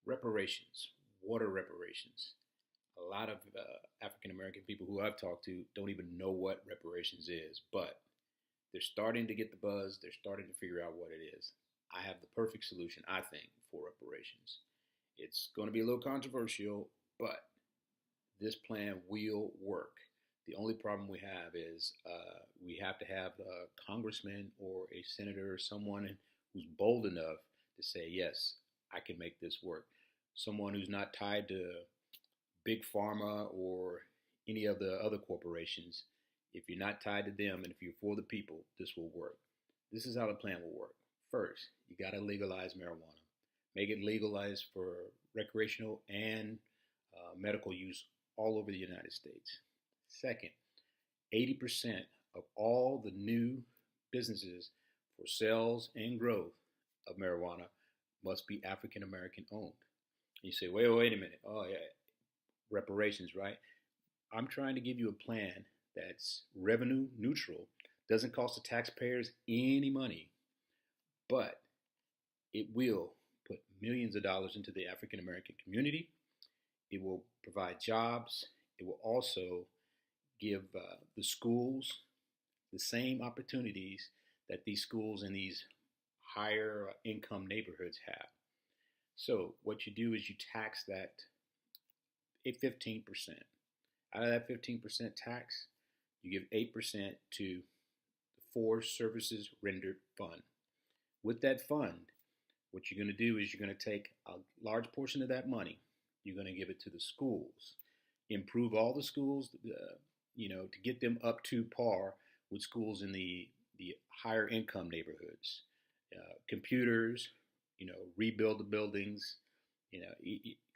Reparations, water reparations. A lot of African American people who I've talked to don't even know what reparations is, but they're starting to get the buzz. They're starting to figure out what it is. I have the perfect solution, I think, for reparations. It's going to be a little controversial, but this plan will work. The only problem we have is we have to have a congressman or a senator or someone who's bold enough to say, yes, I can make this work. Someone who's not tied to big pharma or any of the other corporations. If you're not tied to them and if you're for the people, this will work. This is how the plan will work. First, you got to legalize marijuana. Make it legalized for recreational and medical use all over the United States. Second, 80% of all the new businesses for sales and growth of marijuana must be African American owned. You say, wait a minute. Oh, yeah, reparations, right? I'm trying to give you a plan that's revenue neutral, doesn't cost the taxpayers any money, but it will put millions of dollars into the African American community. It will provide jobs. It will also give the schools the same opportunities that these schools in these higher income neighborhoods have. So what you do is you tax that at 15%. Out of that 15% tax, you give 8% to the Forest Services Rendered Fund. With that fund, what you're going to do is you're going to take a large portion of that money, you're going to give it to the schools, improve all the schools, to get them up to par with schools in the higher income neighborhoods. Computers, rebuild the buildings.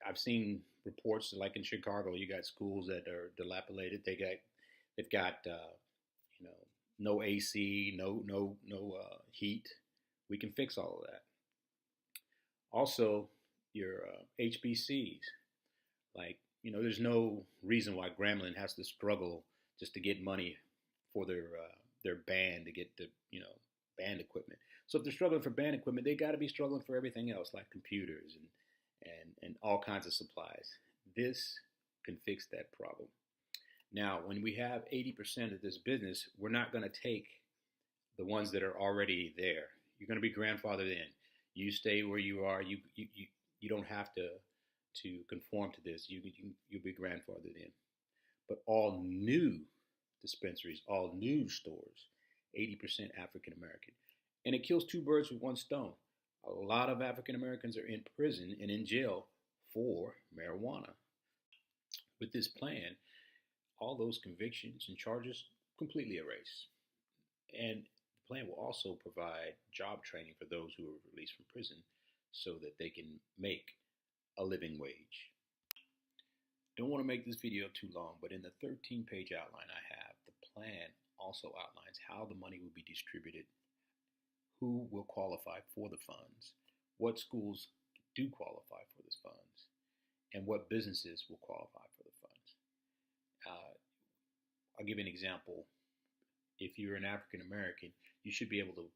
I've seen reports like in Chicago, you got schools that are dilapidated. They've got no AC, no heat. We can fix all of that. Also, your HBCs, there's no reason why Grambling has to struggle just to get money for their band to get the band equipment. So if they're struggling for band equipment, they got to be struggling for everything else like computers and all kinds of supplies. This can fix that problem. Now, when we have 80% of this business, we're not going to take the ones that are already there. You're going to be grandfathered in. You stay where you are. You don't have to conform to this. You'll be grandfathered in. But all new dispensaries, all new stores, 80% African American. And it kills two birds with one stone. A lot of African Americans are in prison and in jail for marijuana. With this plan, all those convictions and charges completely erased. And the plan will also provide job training for those who are released from prison so that they can make a living wage. Don't want to make this video too long, but in the 13-page outline I have, the plan also outlines how the money will be distributed, who will qualify for the funds, what schools do qualify for the funds, and what businesses will qualify for the funds. I'll give you an example. If you're an African American, you should be able to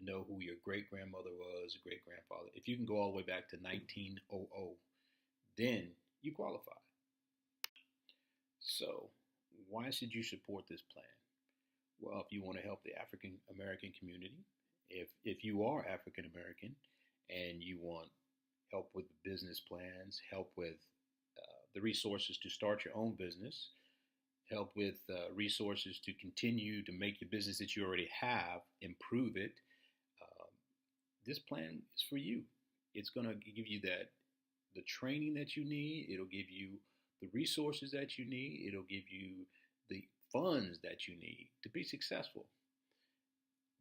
know who your great grandmother was, great grandfather. If you can go all the way back to 1900, then you qualify. So, why should you support this plan? Well, if you want to help the African American community, if you are African American and you want help with business plans, help with the resources to start your own business, help with resources to continue to make your business that you already have, improve it, this plan is for you. It's going to give you the training that you need. It'll give you the resources that you need. It'll give you the funds that you need to be successful.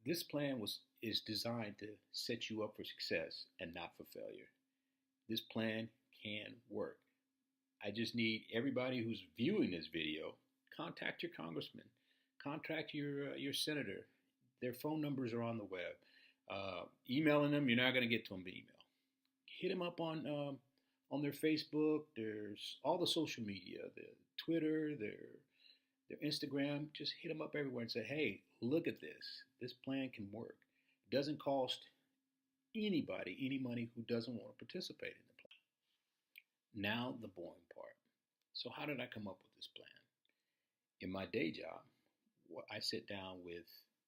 This plan is designed to set you up for success and not for failure. This plan can work. I just need everybody who's viewing this video, contact your congressman, contact your senator. Their phone numbers are on the web. Emailing them, you're not going to get to them by email. Hit them up on their Facebook. There's all the social media, their Twitter, their Instagram. Just hit them up everywhere and say, hey, look at this. This plan can work. It doesn't cost anybody any money who doesn't want to participate in the plan. Now the boring part. So how did I come up with this plan? In my day job, I sit down with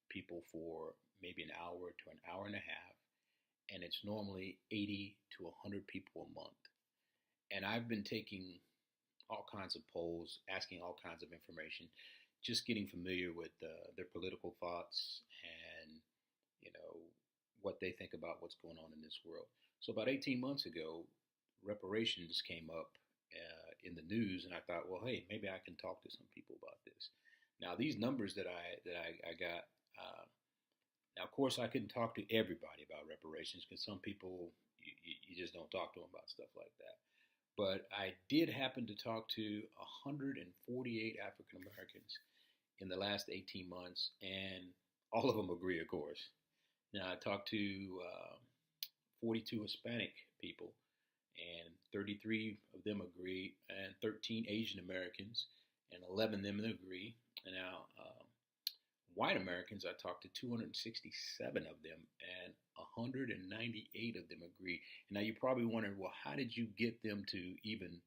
people for maybe an hour to an hour and a half, and it's normally 80 to 100 people a month. And I've been taking all kinds of polls, asking all kinds of information, just getting familiar with their political thoughts and you know what they think about what's going on in this world. So about 18 months ago, reparations came up in the news, and I thought, well, hey, maybe I can talk to some people about this. Now, these numbers that I got. Now, of course, I couldn't talk to everybody about reparations because some people you just don't talk to them about stuff like that. But I did happen to talk to 148 African Americans in the last 18 months, and all of them agree, of course. Now, I talked to 42 Hispanic people, and 33 of them agree, and 13 Asian Americans, and 11 of them agree. And now, white Americans, I talked to 267 of them, and 198 of them agree. And now you're probably wondering, well, how did you get them to even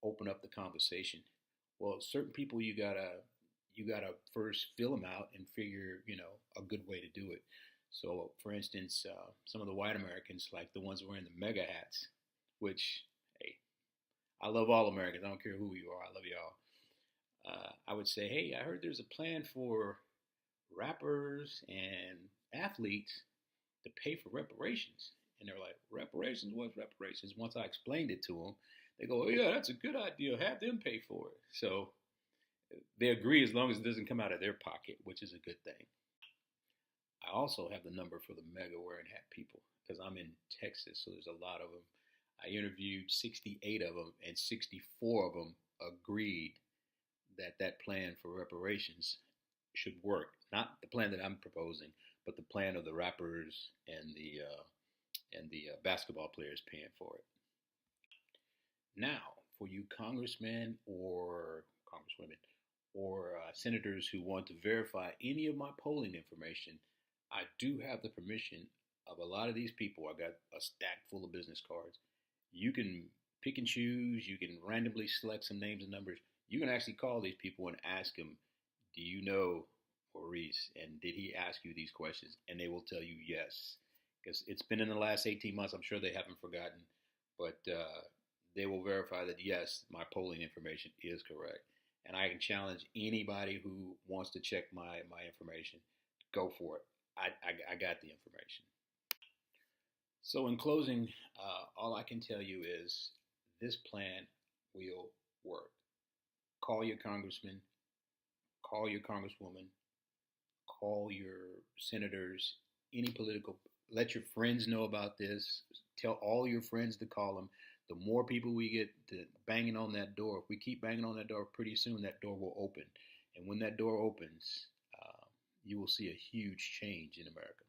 open up the conversation? Well, certain people you gotta first fill them out and figure a good way to do it. So, for instance, some of the white Americans, like the ones wearing the mega hats, which hey, I love all Americans. I don't care who you are. I love y'all. I would say, hey, I heard there's a plan for rappers and athletes to pay for reparations. And they're like, reparations? What's reparations? Once I explained it to them, they go, oh, yeah, that's a good idea. Have them pay for it. So they agree as long as it doesn't come out of their pocket, which is a good thing. I also have the number for the mega wearing hat people because I'm in Texas, so there's a lot of them. I interviewed 68 of them, and 64 of them agreed that that plan for reparations should work. Not the plan that I'm proposing, but the plan of the rappers and the basketball players paying for it. Now, for you congressmen or congresswomen or senators who want to verify any of my polling information, I do have the permission of a lot of these people. I got a stack full of business cards. You can pick and choose. You can randomly select some names and numbers. You can actually call these people and ask them, do you know Maurice? And did he ask you these questions? And they will tell you yes. Because it's been in the last 18 months. I'm sure they haven't forgotten. But they will verify that, yes, my polling information is correct. And I can challenge anybody who wants to check my information. Go for it. I got the information. So, in closing, all I can tell you is this plan will work. Call your congressman, call your congresswoman, call your senators, any political, let your friends know about this. Tell all your friends to call them. The more people we get to banging on that door, if we keep banging on that door, pretty soon that door will open. And when that door opens, you will see a huge change in America.